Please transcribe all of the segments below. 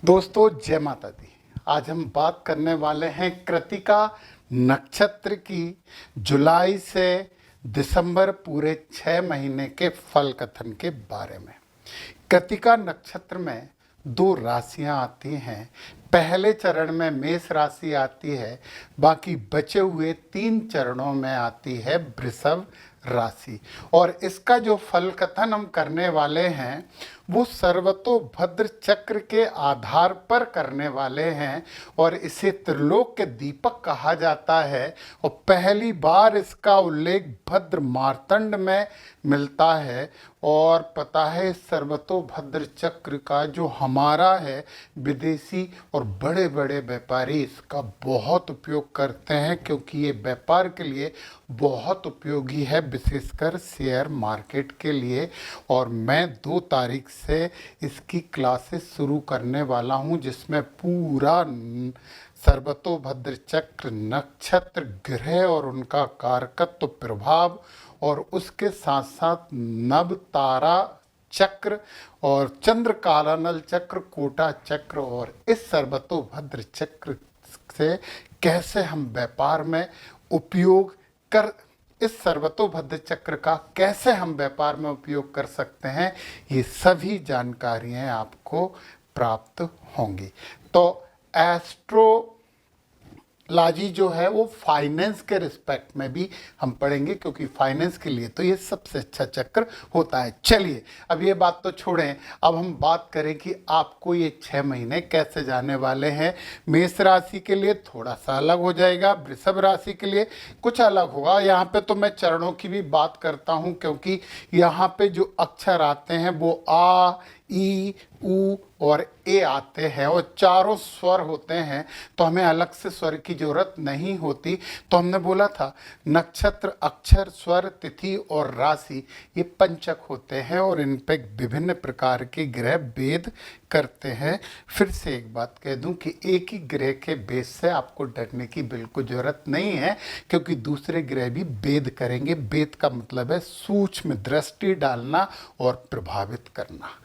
दोस्तों जय माता दी। आज हम बात करने वाले हैं कृतिका नक्षत्र की जुलाई से दिसंबर पूरे 6 महीने के फल कथन के बारे में। कृतिका नक्षत्र में दो राशियां आती हैं। पहले चरण में मेष राशि आती है, बाकी बचे हुए 3 चरणों में आती है वृषभ राशि। और इसका जो फल कथन हम करने वाले हैं वो सर्वतोभद्र चक्र के आधार पर करने वाले हैं और इसे त्रिलोक के दीपक कहा जाता है। और पहली बार इसका उल्लेख भद्र मार्तंड में मिलता है। और पता है सर्वतोभद्र चक्र का जो हमारा है, विदेशी और बड़े बड़े व्यापारी इसका बहुत उपयोग करते हैं क्योंकि ये व्यापार के लिए बहुत उपयोगी है, विशेषकर शेयर मार्केट के लिए। और मैं 2 तारीख से इसकी क्लासेस शुरू करने वाला हूं जिसमें पूरा सर्वतोभद्र चक्र, नक्षत्र, ग्रह और उनका कारकत्व, प्रभाव और उसके साथ साथ नव तारा चक्र और चंद्र कालानल चक्र, कोटा चक्र और इस सर्वतोभद्र चक्र से कैसे हम व्यापार में उपयोग कर इस सर्वतोभद्र चक्र का कैसे हम व्यापार में उपयोग कर सकते हैं, ये सभी जानकारियां आपको प्राप्त होंगी। तो एस्ट्रोलॉजी जो है वो फाइनेंस के रिस्पेक्ट में भी हम पढ़ेंगे क्योंकि फाइनेंस के लिए तो ये सबसे अच्छा चक्र होता है। चलिए अब ये बात तो छोड़ें, अब हम बात करें कि आपको ये 6 महीने कैसे जाने वाले हैं। मेष राशि के लिए थोड़ा सा अलग हो जाएगा, वृषभ राशि के लिए कुछ अलग होगा। यहाँ पे तो मैं चरणों की भी बात करता हूँ क्योंकि यहाँ पे जो अक्षर आते हैं वो आ, ई, उ और ए आते हैं और चारों स्वर होते हैं, तो हमें अलग से स्वर की जरूरत नहीं होती। तो हमने बोला था नक्षत्र, अक्षर, स्वर, तिथि और राशि ये पंचक होते हैं और इन पे विभिन्न प्रकार के ग्रह भेद करते हैं। फिर से एक बात कह दूं कि एक ही ग्रह के बेस से आपको डरने की बिल्कुल जरूरत नहीं है क्योंकि दूसरे ग्रह भी भेद करेंगे। भेद का मतलब है सूक्ष्म दृष्टि डालना और प्रभावित करना।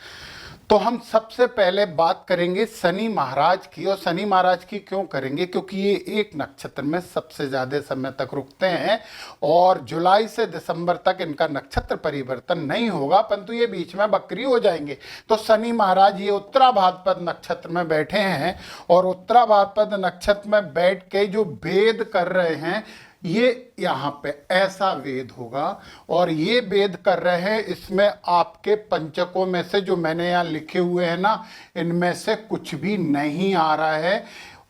तो हम सबसे पहले बात करेंगे शनि महाराज की। और शनि महाराज की क्यों करेंगे? क्योंकि ये एक नक्षत्र में सबसे ज़्यादा समय तक रुकते हैं और जुलाई से दिसंबर तक इनका नक्षत्र परिवर्तन नहीं होगा, परंतु ये बीच में बकरी हो जाएंगे। तो शनि महाराज ये उत्तराभाद्रपद नक्षत्र में बैठे हैं और उत्तराभाद्रपद नक्षत्र में बैठ के जो भेद कर रहे हैं ये यहाँ पे ऐसा वेद होगा और ये वेद कर रहे हैं। इसमें आपके पंचकों में से जो मैंने यहाँ लिखे हुए हैं ना, इनमें से कुछ भी नहीं आ रहा है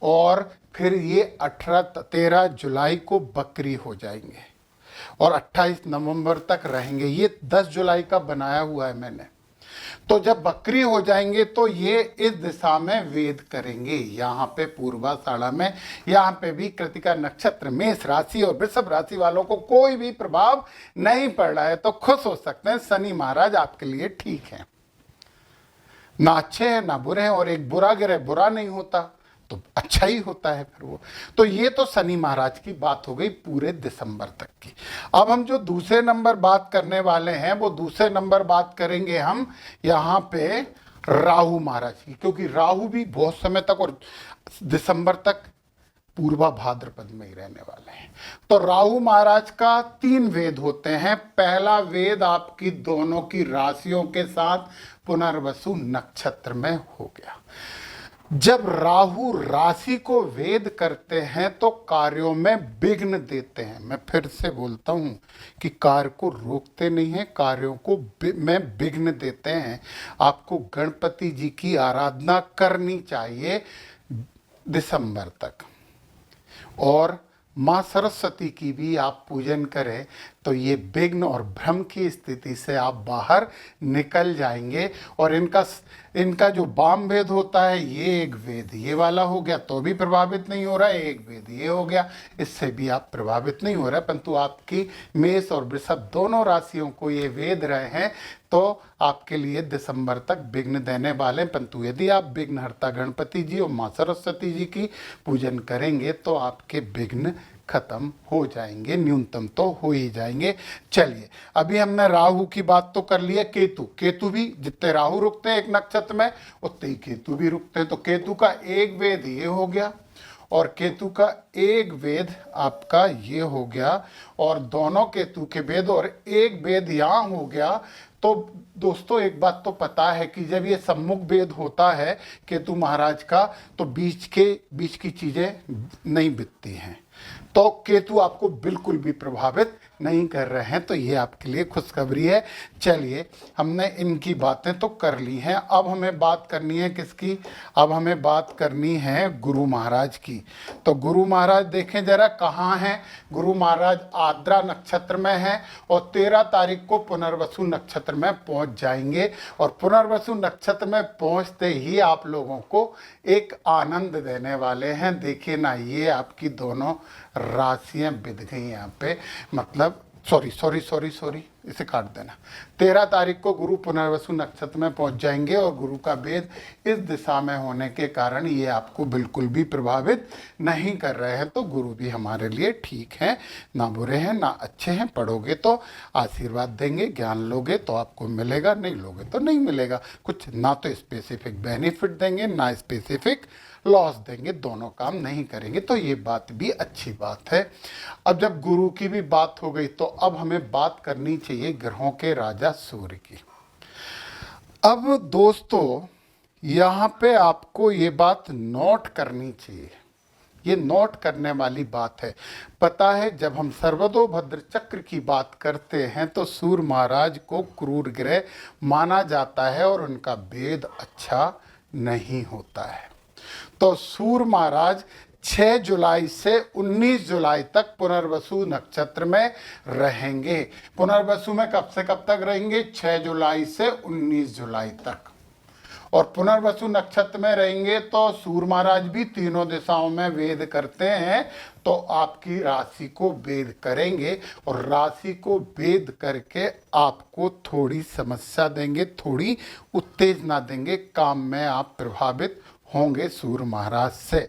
और फिर ये 13 जुलाई को बकरी हो जाएंगे और 28 नवंबर तक रहेंगे। ये 10 जुलाई का बनाया हुआ है मैंने। तो जब बकरी हो जाएंगे तो ये इस दिशा में वेद करेंगे। यहाँ पे पूर्वाषाढ़ा में, यहाँ पे भी कृतिका नक्षत्र, मेष राशि और वृषभ राशि वालों को कोई भी प्रभाव नहीं पड़ रहा है, तो खुश हो सकते हैं। शनि महाराज आपके लिए ठीक है, ना अच्छे हैं ना बुरे हैं। और एक बुरा ग्रह बुरा नहीं होता तो अच्छा ही होता है फिर वो। तो ये तो शनि महाराज की बात हो गई पूरे दिसंबर तक की। अब हम जो दूसरे नंबर बात करने वाले हैं वो दूसरे नंबर बात करेंगे हम यहाँ पे राहु महाराज की, क्योंकि राहु भी बहुत समय तक और दिसंबर तक पूर्वा भाद्रपद में ही रहने वाले हैं। तो राहु महाराज का 3 वेद होते हैं। पहला वेद आपकी दोनों की राशियों के साथ पुनर्वसु नक्षत्र में हो गया। जब राहु राशि को वेद करते हैं तो कार्यों में विघ्न देते हैं। मैं फिर से बोलता हूं कि कार्य को रोकते नहीं हैं, कार्यों को में विघ्न देते हैं। आपको गणपति जी की आराधना करनी चाहिए दिसंबर तक और माँ सरस्वती की भी आप पूजन करें तो ये विघ्न और भ्रम की स्थिति से आप बाहर निकल जाएंगे। और इनका जो वाम वेद होता है, ये एक वेद ये वाला हो गया तो भी प्रभावित नहीं हो रहा है, एक वेद ये हो गया, इससे भी आप प्रभावित नहीं हो रहे। परंतु आपकी मेष और वृषभ दोनों राशियों को ये वेद रहे हैं तो आपके लिए दिसंबर तक विघ्न देने वाले। परंतु यदि आप विघ्नहर्ता गणपति जी और माँ सरस्वती जी की पूजन करेंगे तो आपके विघ्न खत्म हो जाएंगे, न्यूनतम तो हो ही जाएंगे। चलिए, अभी हमने राहु की बात तो कर ली है। केतु, केतु भी जितने राहु रुकते हैं एक नक्षत्र में उतने ही केतु भी रुकते हैं। तो केतु का एक वेद ये हो गया और केतु का एक वेद आपका ये हो गया, और दोनों केतु के वेद और एक वेद यहाँ हो गया। तो दोस्तों एक बात तो पता है कि जब ये सम्मुख भेद होता है केतु महाराज का, तो बीच की चीजें नहीं बिकती हैं। तो केतु आपको बिल्कुल भी प्रभावित नहीं कर रहे हैं, तो ये आपके लिए खुशखबरी है। चलिए, हमने इनकी बातें तो कर ली हैं, अब हमें बात करनी है किसकी? अब हमें बात करनी है गुरु महाराज की। तो गुरु महाराज देखें जरा कहाँ हैं। गुरु महाराज आर्द्रा नक्षत्र में हैं और 13 तारीख को पुनर्वसु नक्षत्र में पहुंच जाएंगे। और पुनर्वसु नक्षत्र में पहुंचते ही आप लोगों को एक आनंद देने वाले हैं। देखिए ना, ये आपकी दोनों राशियां बिध गई यहाँ पे, मतलब सॉरी, इसे काट देना। 13 तारीख को गुरु पुनर्वसु नक्षत्र में पहुंच जाएंगे और गुरु का भेद इस दिशा में होने के कारण ये आपको बिल्कुल भी प्रभावित नहीं कर रहे हैं। तो गुरु भी हमारे लिए ठीक हैं, ना बुरे हैं ना अच्छे हैं। पढ़ोगे तो आशीर्वाद देंगे, ज्ञान लोगे तो आपको मिलेगा, नहीं लोगे तो नहीं मिलेगा। कुछ ना तो स्पेसिफिक बेनिफिट देंगे ना स्पेसिफिक लॉस देंगे, दोनों काम नहीं करेंगे। तो ये बात भी अच्छी बात है। अब जब गुरु की भी बात हो गई तो अब हमें बात करनी चाहिए ग्रहों के राजा सूर्य की। अब दोस्तों यहाँ पे आपको ये बात नोट करनी चाहिए, ये नोट करने वाली बात है। पता है, जब हम सर्वतोभद्र चक्र की बात करते हैं तो सूर्य महाराज को क्रूर ग्रह माना जाता है और उनका भेद अच्छा नहीं होता है। तो सूर्य महाराज 6 जुलाई से 19 जुलाई तक पुनर्वसु नक्षत्र में रहेंगे। पुनर्वसु में कब से कब तक रहेंगे? 6 जुलाई से 19 जुलाई तक। और पुनर्वसु नक्षत्र में रहेंगे तो सूर्य महाराज भी तीनों दिशाओं में वेद करते हैं, तो आपकी राशि को वेद करेंगे और राशि को वेद करके आपको थोड़ी समस्या देंगे, थोड़ी उत्तेजना देंगे, काम में आप प्रभावित होंगे सूर्य महाराज से।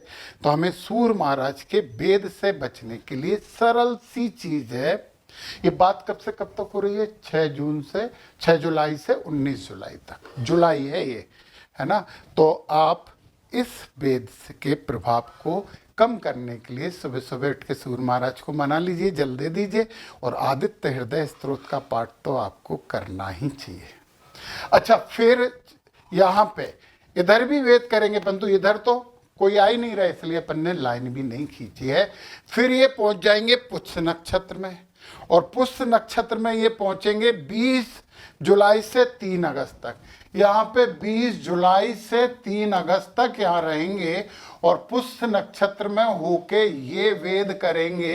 तो हमें सूर्य महाराज के भेद से बचने के लिए सरल सी चीज है। ये बात कब से कब तक हो रही है? 6 जुलाई से 19 जुलाई तक, जुलाई है ये, है ना। तो आप इस भेद के प्रभाव को कम करने के लिए सुबह सुबह उठ के सूर्य महाराज को मना लीजिए, जल दे दीजिए और आदित्य हृदय स्तोत्र का पाठ तो आपको करना ही चाहिए। अच्छा, फिर यहाँ पे इधर भी वेद करेंगे, परंतु इधर तो कोई आ ही नहीं रहा, इसलिए अपन ने लाइन भी नहीं खींची है। फिर ये पहुंच जाएंगे पुष्य नक्षत्र में और पुष्य नक्षत्र में ये पहुंचेंगे 20 जुलाई से 3 अगस्त तक। यहाँ पे 20 जुलाई से 3 अगस्त तक यहाँ रहेंगे और पुष्य नक्षत्र में होके ये वेद करेंगे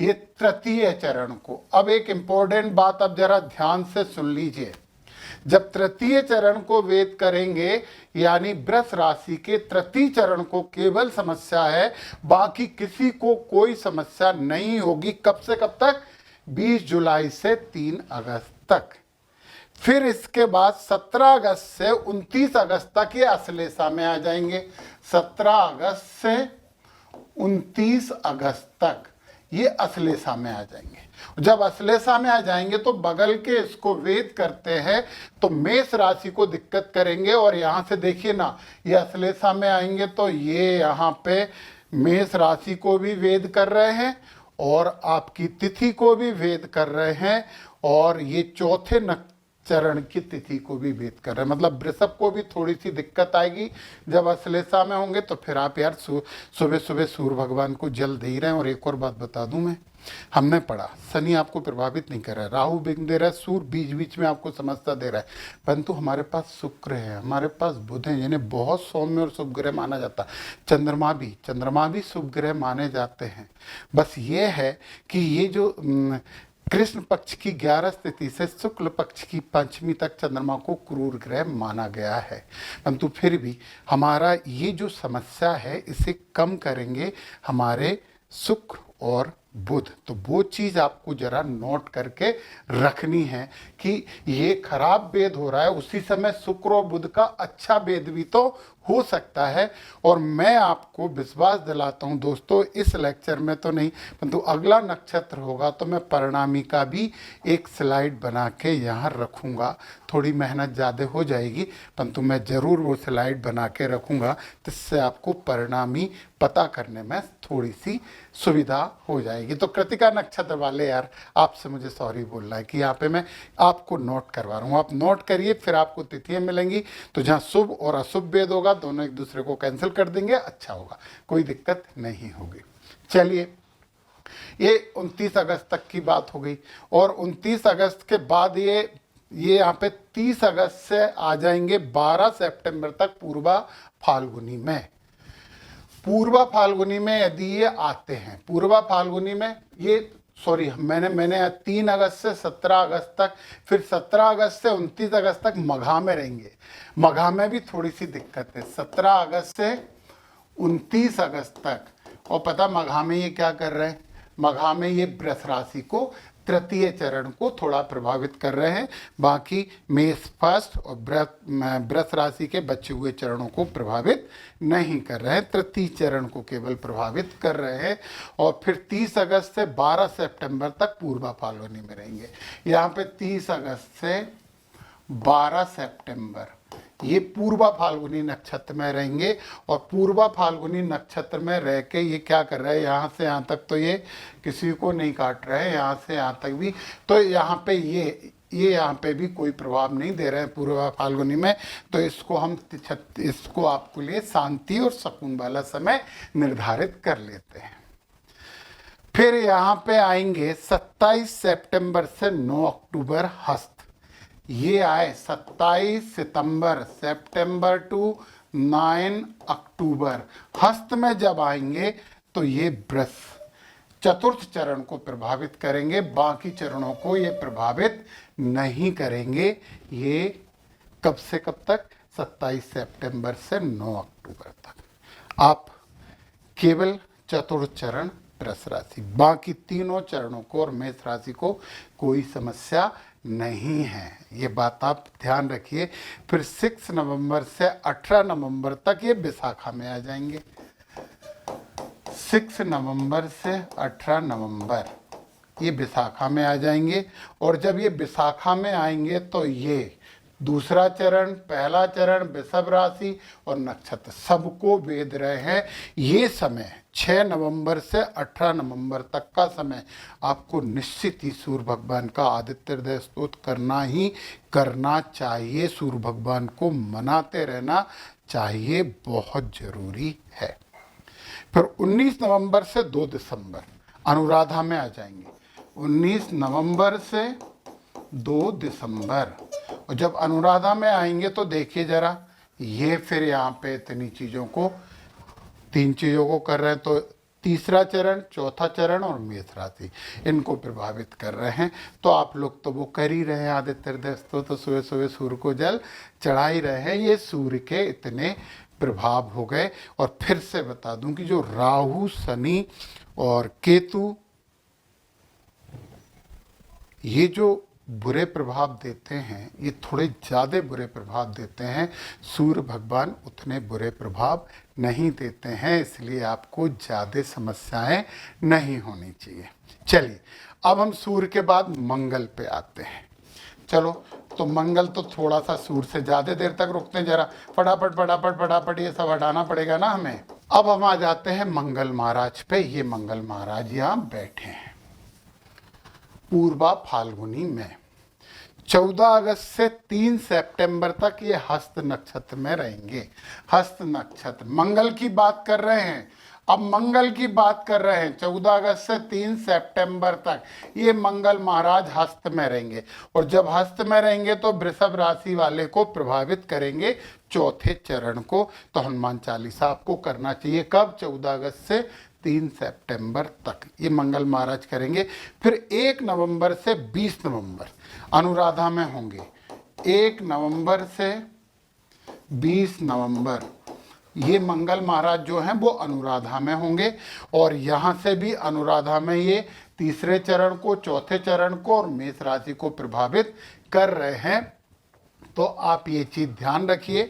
ये तृतीय चरण को। अब एक इंपॉर्टेंट बात अब जरा ध्यान से सुन लीजिए। जब तृतीय चरण को वेद करेंगे, यानी वृष राशि के तृतीय चरण को केवल समस्या है, बाकी किसी को कोई समस्या नहीं होगी। कब से कब तक? 20 जुलाई से 3 अगस्त तक। फिर इसके बाद 17 अगस्त से 29 अगस्त तक ये अश्लेषा में आ जाएंगे। 17 अगस्त से 29 अगस्त तक ये अश्लेषा में आ जाएंगे। जब अश्लेषा में आ जाएंगे तो बगल के इसको वेद करते हैं तो मेष राशि को दिक्कत करेंगे। और यहाँ से देखिए ना, ये अश्लेषा में आएंगे तो ये यहाँ पे मेष राशि को भी वेद कर रहे हैं और आपकी तिथि को भी वेद कर रहे हैं और ये चौथे चरण की तिथि को भी वेद कर रहे हैं। मतलब वृषभ को भी थोड़ी सी दिक्कत आएगी जब अश्लेषा में होंगे। तो फिर आप यार सुबह सुबह सूर्य भगवान को जल दे रहे हैं। और एक और बात बता दूं मैं, हमने पढ़ा शनि आपको प्रभावित नहीं कर रहा है, राहु विघ्न दे रहा है, सूर्य बीच बीच में आपको समस्या दे रहा है, परंतु हमारे पास शुक्र है, हमारे पास बुध है, यानी बहुत सौम्य और शुभ ग्रह माना जाता है। चंद्रमा भी शुभ ग्रह माने जाते हैं। बस ये है कि ये जो कृष्ण पक्ष की 11 स्थिति से शुक्ल पक्ष की 5वीं तक चंद्रमा को क्रूर ग्रह माना गया है, परंतु फिर भी हमारा ये जो समस्या है इसे कम करेंगे हमारे शुक्र और बुध। तो वो चीज़ आपको जरा नोट करके रखनी है कि ये खराब भेद हो रहा है, उसी समय शुक्र और बुध का अच्छा भेद भी तो हो सकता है। और मैं आपको विश्वास दिलाता हूं दोस्तों, इस लेक्चर में तो नहीं, परंतु अगला नक्षत्र होगा तो मैं परिणामी का भी एक स्लाइड बना के यहाँ रखूँगा। थोड़ी मेहनत ज़्यादा हो जाएगी, परंतु मैं ज़रूर वो स्लाइड बना के रखूँगा, जिससे आपको परिणामी पता करने में थोड़ी सी सुविधा हो जाएगी। तो कृतिका नक्षत्र वाले यार, आपसे मुझे सॉरी बोलना है कि यहाँ पे मैं आपको नोट करवा रहा हूँ। आप नोट करिए, फिर आपको तिथियाँ मिलेंगी, तो जहाँ शुभ और अशुभ वेद होगा दोनों एक दूसरे को कैंसिल कर देंगे, अच्छा होगा, कोई दिक्कत नहीं होगी। चलिए, ये 29 अगस्त तक की बात हो गई। और 29 अगस्त के बाद ये यहाँ पे 30 अगस्त से आ जाएंगे 12 सितंबर तक पूर्वा फाल्गुनी में। पूर्वा फाल्गुनी में यदि ये आते हैं, पूर्वा फाल्गुनी में ये सॉरी मैंने 3 अगस्त से 17 अगस्त तक, फिर 17 अगस्त से 29 अगस्त तक मघा में रहेंगे। मघा में भी थोड़ी सी दिक्कत है, 17 अगस्त से 29 अगस्त तक। और पता मघा में ये क्या कर रहे हैं, मघा में ये वृष राशि को तृतीय चरण को थोड़ा प्रभावित कर रहे हैं, बाकी मेष फर्स्ट और वृष राशि के बचे हुए चरणों को प्रभावित नहीं कर रहे हैं, तृतीय चरण को केवल प्रभावित कर रहे हैं। और फिर 30 अगस्त से 12 सितंबर तक पूर्वा फाल्गुनी में रहेंगे। यहाँ पे 30 अगस्त से 12 सितंबर ये पूर्वा फाल्गुनी नक्षत्र में रहेंगे। और पूर्वा फाल्गुनी नक्षत्र में रह के ये क्या कर रहे हैं, यहाँ से यहाँ तक तो ये किसी को नहीं काट रहे हैं, यहाँ से यहाँ तक भी, तो यहाँ पे ये यहाँ पे भी कोई प्रभाव नहीं दे रहे हैं पूर्वा फाल्गुनी में। तो इसको आपके लिए शांति और सुकून वाला समय निर्धारित कर लेते हैं। फिर यहाँ पे आएंगे 27 सितंबर से 9 अक्टूबर हस्त। ये आए 27 सितंबर टू 9 अक्टूबर। हस्त में जब आएंगे तो ये वृष चतुर्थ चरण को प्रभावित करेंगे, बाकी चरणों को ये प्रभावित नहीं करेंगे। ये कब से कब तक, 27 सितंबर से 9 अक्टूबर तक। आप केवल चतुर्थ चरण वृष राशि, बाकी तीनों चरणों को और मेष राशि को कोई समस्या नहीं है, ये बात आप ध्यान रखिए। फिर 6 नवंबर से 18 नवंबर तक ये विशाखा में आ जाएंगे। 6 नवंबर से 18 नवंबर ये विशाखा में आ जाएंगे। और जब ये विशाखा में आएंगे तो ये दूसरा चरण, पहला चरण, वृषभ राशि और नक्षत्र सबको वेद रहे हैं। ये समय 6 नवंबर से 18 नवंबर तक का समय आपको निश्चित ही सूर्य भगवान का आदित्य हृदय स्तोत्र करना ही करना चाहिए। सूर्य भगवान को मनाते रहना चाहिए, बहुत जरूरी है। फिर 19 नवंबर से 2 दिसंबर अनुराधा में आ जाएंगे। 19 नवंबर से 2 दिसंबर, और जब अनुराधा में आएंगे तो देखिए जरा, ये फिर यहाँ पे इतनी चीज़ों को, 3 चीज़ों को कर रहे हैं। तो तीसरा चरण, चौथा चरण और मेष राशि इनको प्रभावित कर रहे हैं। तो आप लोग तो वो कर ही रहे हैं, आदित्य हृदय स्तोत्र तो सुबह सुबह सूर्य को जल चढ़ा ही रहे हैं। ये सूर्य के इतने प्रभाव हो गए। और फिर से बता दूं कि जो राहु, शनि और केतु ये जो बुरे प्रभाव देते हैं, ये थोड़े ज़्यादा बुरे प्रभाव देते हैं। सूर्य भगवान उतने बुरे प्रभाव नहीं देते हैं, इसलिए आपको ज़्यादा समस्याएं नहीं होनी चाहिए। चलिए, अब हम सूर्य के बाद मंगल पे आते हैं। चलो, तो मंगल तो थोड़ा सा सूर्य से ज़्यादा देर तक रुकते हैं, जरा फटाफट फटाफट फटाफट ये सब हटाना पड़ेगा ना हमें। अब हम आ जाते हैं मंगल महाराज पे। ये मंगल महाराज यहाँ बैठे हैं पूर्वा फाल्गुनी में। 14 अगस्त से 3 सितंबर तक ये हस्त नक्षत्र में रहेंगे। हस्त नक्षत्र, मंगल की बात कर रहे हैं, अब मंगल की बात कर रहे हैं। 14 अगस्त से 3 सितंबर तक ये मंगल महाराज हस्त में रहेंगे। और जब हस्त में रहेंगे तो वृषभ राशि वाले को प्रभावित करेंगे, चौथे चरण को। तो हनुमान चालीसा आपको करना चाहिए। कब? 14 अगस्त से 3 सितंबर तक ये मंगल महाराज करेंगे। फिर 1 नवंबर से 20 नवंबर अनुराधा में होंगे। 1 नवंबर से 20 नवंबर ये मंगल महाराज जो हैं वो अनुराधा में होंगे। और यहाँ से भी अनुराधा में ये तीसरे चरण को, चौथे चरण को और मेष राशि को प्रभावित कर रहे हैं। तो आप ये चीज़ ध्यान रखिए,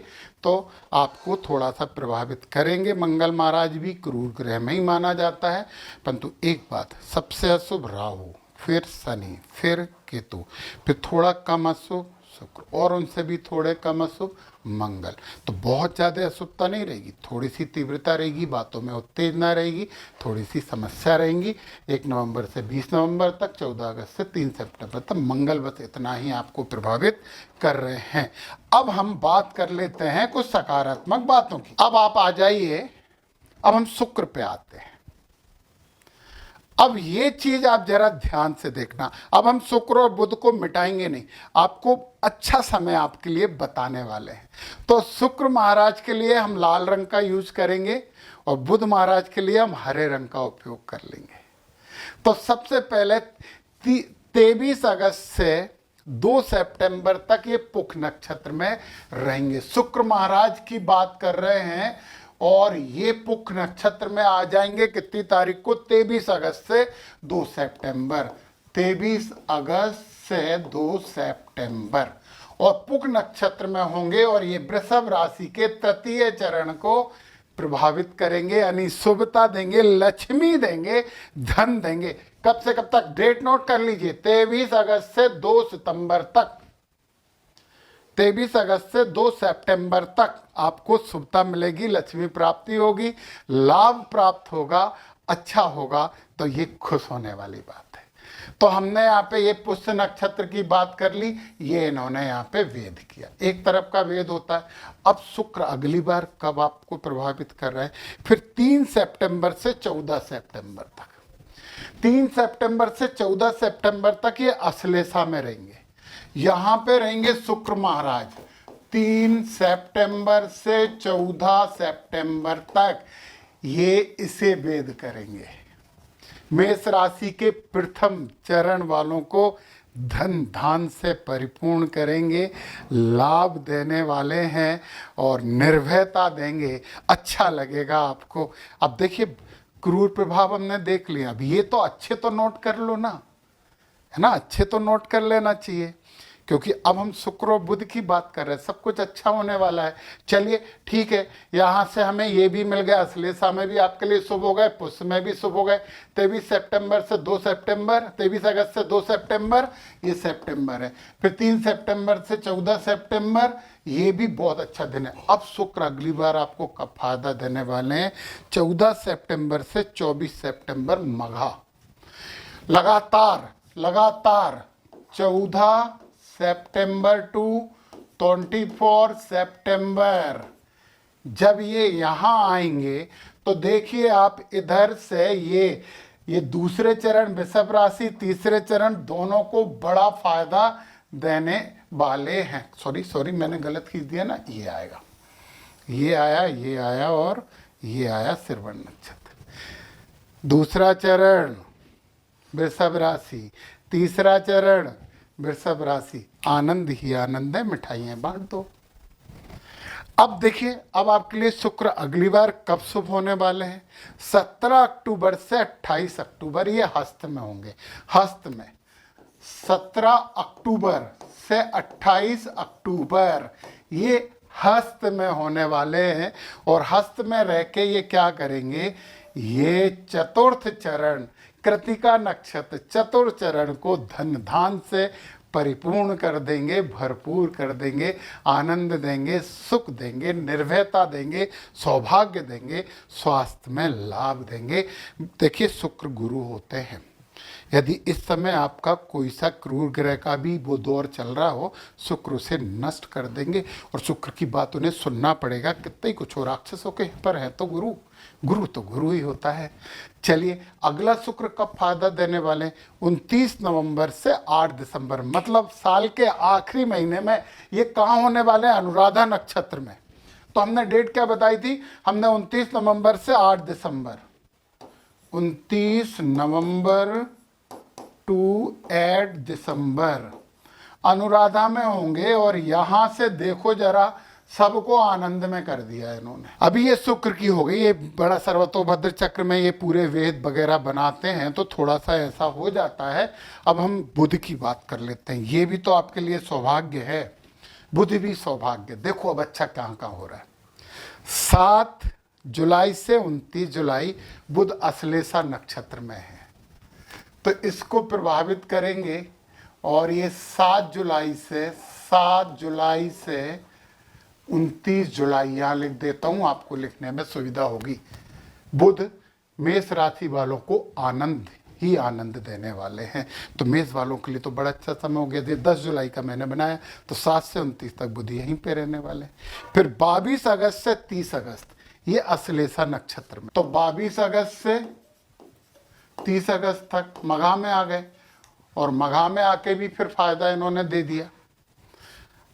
तो आपको थोड़ा सा प्रभावित करेंगे। मंगल महाराज भी क्रूर ग्रह में ही माना जाता है, परंतु एक बात, सबसे अशुभ राहु, फिर शनि, फिर केतु, फिर थोड़ा कम अशुभ शुक्र, और उनसे भी थोड़े कम अशुभ मंगल। तो बहुत ज़्यादा अशुभता नहीं रहेगी, थोड़ी सी तीव्रता रहेगी, बातों में उत्तेजना रहेगी, थोड़ी सी समस्या रहेंगी। 1 नवंबर से 20 नवंबर तक, 14 अगस्त से 3 सितंबर तक मंगल बस इतना ही आपको प्रभावित कर रहे हैं। अब हम बात कर लेते हैं कुछ सकारात्मक बातों की। अब आप आ जाइए, अब हम शुक्र पे आते हैं। अब ये चीज आप जरा ध्यान से देखना, अब हम शुक्र और बुध को मिटाएंगे नहीं, आपको अच्छा समय आपके लिए बताने वाले हैं। तो शुक्र महाराज के लिए हम लाल रंग का यूज करेंगे और बुध महाराज के लिए हम हरे रंग का उपयोग कर लेंगे। तो सबसे पहले 23 अगस्त से 2 सितंबर तक ये पुख नक्षत्र में रहेंगे। शुक्र महाराज की बात कर रहे हैं और ये पुख नक्षत्र में आ जाएंगे कितनी तारीख को? 23 अगस्त से 2 सितंबर। 23 अगस्त से 2 सितंबर और पुख नक्षत्र में होंगे और ये वृषभ राशि के तृतीय चरण को प्रभावित करेंगे, यानी शुभता देंगे, लक्ष्मी देंगे, धन देंगे। कब से कब तक? डेट नोट कर लीजिए, 23 अगस्त से 2 सितंबर तक। 23 अगस्त से 2 सितंबर तक आपको शुभता मिलेगी, लक्ष्मी प्राप्ति होगी, लाभ प्राप्त होगा, अच्छा होगा। तो ये खुश होने वाली बात है। तो हमने यहाँ पे ये पुष्य नक्षत्र की बात कर ली, ये इन्होंने यहाँ पे वेद किया, एक तरफ का वेद होता है। अब शुक्र अगली बार कब आपको प्रभावित कर रहा है? फिर 3 सितंबर से 14 सितंबर तक। 3 सितंबर से 14 सितंबर तक ये अश्लेषा में रहेंगे, यहां पे रहेंगे शुक्र महाराज। 3 सितंबर से 14 सितंबर तक ये इसे वेद करेंगे। मेष राशि के प्रथम चरण वालों को धन धान से परिपूर्ण करेंगे, लाभ देने वाले हैं और निर्भयता देंगे, अच्छा लगेगा आपको। अब देखिए, क्रूर प्रभाव हमने देख लिया, अब ये तो अच्छे तो नोट कर लो ना, है ना, अच्छे तो नोट कर लेना चाहिए, क्योंकि अब हम शुक्र और बुध की बात कर रहे हैं, सब कुछ अच्छा होने वाला है। चलिए ठीक है, यहाँ से हमें ये भी मिल गया, अश्लेषा में भी आपके लिए शुभ हो गए, पुष्य में भी शुभ हो गए। 23 सितंबर से 2 सितंबर, 23 अगस्त से 2 सितंबर, ये सितंबर है। फिर 3 सितंबर से 14 सितंबर, ये भी बहुत अच्छा दिन है। अब शुक्र अगली बार आपको कब फायदा देने वाले हैं? 14 सितंबर से 24 सितंबर मघा, लगातार 14 सितंबर टू 24 सितंबर जब ये यहाँ आएंगे तो देखिए आप, इधर से ये दूसरे चरण वृषभ राशि, तीसरे चरण, दोनों को बड़ा फायदा देने वाले हैं। सॉरी मैंने गलत खींच दिया ना, ये आएगा, ये आया और ये आया श्रवण नक्षत्र। दूसरा चरण वृषभ राशि, तीसरा चरण वृषभ राशि, आनंद ही आनंद है, मिठाइयाँ बांट दो। अब देखिए, अब आपके लिए शुक्र अगली बार कब शुभ होने वाले हैं? 17 अक्टूबर से 28 अक्टूबर ये हस्त में होंगे। हस्त में 17 अक्टूबर से 28 अक्टूबर ये हस्त में होने वाले हैं और हस्त में रह के ये क्या करेंगे? ये चतुर्थ चरण कृतिका नक्षत्र चतुर्थ चरण को धन धान से परिपूर्ण कर देंगे, भरपूर कर देंगे, आनंद देंगे, सुख देंगे, निर्भयता देंगे, सौभाग्य देंगे, स्वास्थ्य में लाभ देंगे। देखिए, शुक्र गुरु होते हैं। यदि इस समय आपका कोई सा क्रूर ग्रह का भी वो दौर चल रहा हो, शुक्र उसे नष्ट कर देंगे और शुक्र की बात उन्हें सुनना पड़ेगा। कितना ही कुछ हो, राक्षसों के पर है तो गुरु तो गुरु ही होता है। चलिए, अगला शुक्र कब फायदा देने वाले? 29 नवंबर से 8 दिसंबर, मतलब साल के आखिरी महीने में ये कहाँ होने वाले हैं? अनुराधा नक्षत्र में। तो हमने डेट क्या बताई थी? हमने 29 नवंबर से 8 दिसंबर, 29 नवंबर टू 8 दिसंबर अनुराधा में होंगे और यहां से देखो जरा, सबको आनंद में कर दिया इन्होंने। अभी ये शुक्र की हो गई, ये बड़ा सर्वतोभद्र चक्र में ये पूरे वेद वगैरह बनाते हैं तो थोड़ा सा ऐसा हो जाता है। अब हम बुध की बात कर लेते हैं, ये भी तो आपके लिए सौभाग्य है। बुध भी सौभाग्य। देखो अब अच्छा कहाँ कहाँ हो रहा है। 7 जुलाई से 29 जुलाई बुध अश्लेषा नक्षत्र में है, तो इसको प्रभावित करेंगे। और ये 7 जुलाई से 29 जुलाई, यहाँ लिख देता हूँ, आपको लिखने में सुविधा होगी। बुध मेष राशि वालों को आनंद ही आनंद देने वाले हैं। तो मेष वालों के लिए तो बड़ा अच्छा समय हो गया। 10 जुलाई का मैंने बनाया, तो 7 से 29 तक बुध यहीं पे रहने वाले हैं। फिर 22 अगस्त से 30 अगस्त ये अश्लेषा नक्षत्र में, तो 22 अगस्त से 30 अगस्त तक मघा में आ गए, और मघा में आके भी फिर फायदा इन्होंने दे दिया।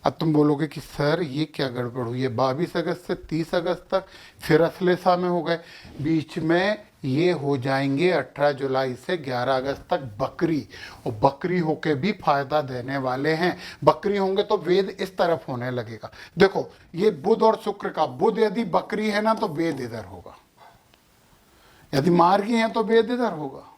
अब तुम बोलोगे कि सर ये क्या गड़बड़ हुई है, 22 अगस्त से 30 अगस्त तक फिर अश्लेषा में हो गए, बीच में ये हो जाएंगे 18 जुलाई से 11 अगस्त तक बकरी, और बकरी होके भी फायदा देने वाले हैं। बकरी होंगे तो वेद इस तरफ होने लगेगा। देखो ये बुध और शुक्र का, बुध यदि बकरी है ना तो वेद इधर होगा, यदि मार्गी है तो वेद इधर होगा।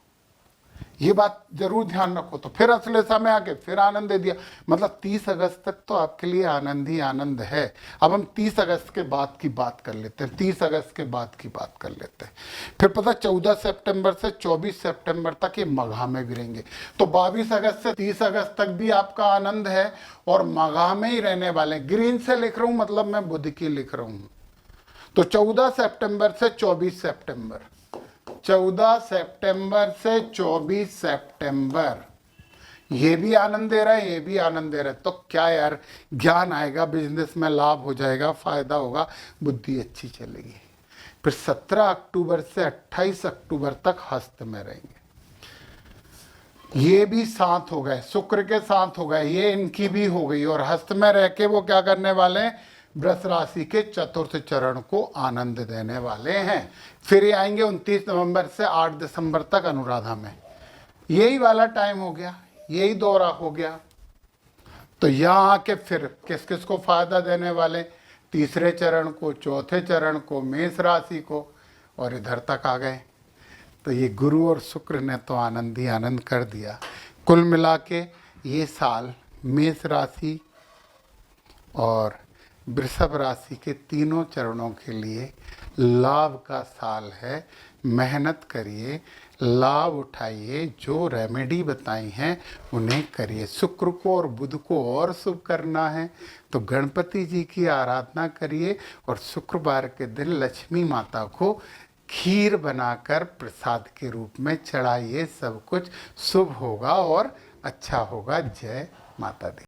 ये बात जरूर ध्यान रखो। तो फिर अश्लेषा में आके फिर आनंद दे दिया, मतलब 30 अगस्त तक तो आपके लिए आनंद ही आनंद है। अब हम 30 अगस्त के बाद की बात कर लेते हैं, 30 अगस्त के बाद की बात कर लेते हैं। फिर पता 14 सितंबर से 24 सितंबर तक ये मघा में गिरेंगे, तो 22 अगस्त से 30 अगस्त तक भी आपका आनंद है और मघा में ही रहने वाले। ग्रीन से लिख रहा हूं, मतलब मैं बुध की लिख रहा हूं। तो 14 सितंबर से 24 सितंबर, 14 सितंबर से 24 सितंबर ये भी आनंद दे रहा है, ये भी आनंद दे रहा है। तो क्या यार, ज्ञान आएगा, बिजनेस में लाभ हो जाएगा, फायदा होगा, बुद्धि अच्छी चलेगी। फिर 17 अक्टूबर से 28 अक्टूबर तक हस्त में रहेंगे। ये भी 7 हो गए, शुक्र के 7 हो गए, ये इनकी भी हो गई। और हस्त में रह के वो क्या करने वाले हैं, वृष राशि के चतुर्थ चरण को आनंद देने वाले हैं। फिर ये आएंगे 29 नवंबर से 8 दिसंबर तक अनुराधा में। यही वाला टाइम हो गया, यही दौरा हो गया। तो यहाँ आके फिर किस किस को फायदा देने वाले, तीसरे चरण को, चौथे चरण को, मेष राशि को, और इधर तक आ गए। तो ये गुरु और शुक्र ने तो आनंद ही आनंद कर दिया। कुल मिला के ये साल मेष राशि और वृषभ राशि के तीनों चरणों के लिए लाभ का साल है। मेहनत करिए, लाभ उठाइए, जो रेमेडी बताई हैं उन्हें करिए। शुक्र को और बुध को और शुभ करना है तो गणपति जी की आराधना करिए, और शुक्रवार के दिन लक्ष्मी माता को खीर बनाकर प्रसाद के रूप में चढ़ाइए। सब कुछ शुभ होगा और अच्छा होगा। जय माता दी।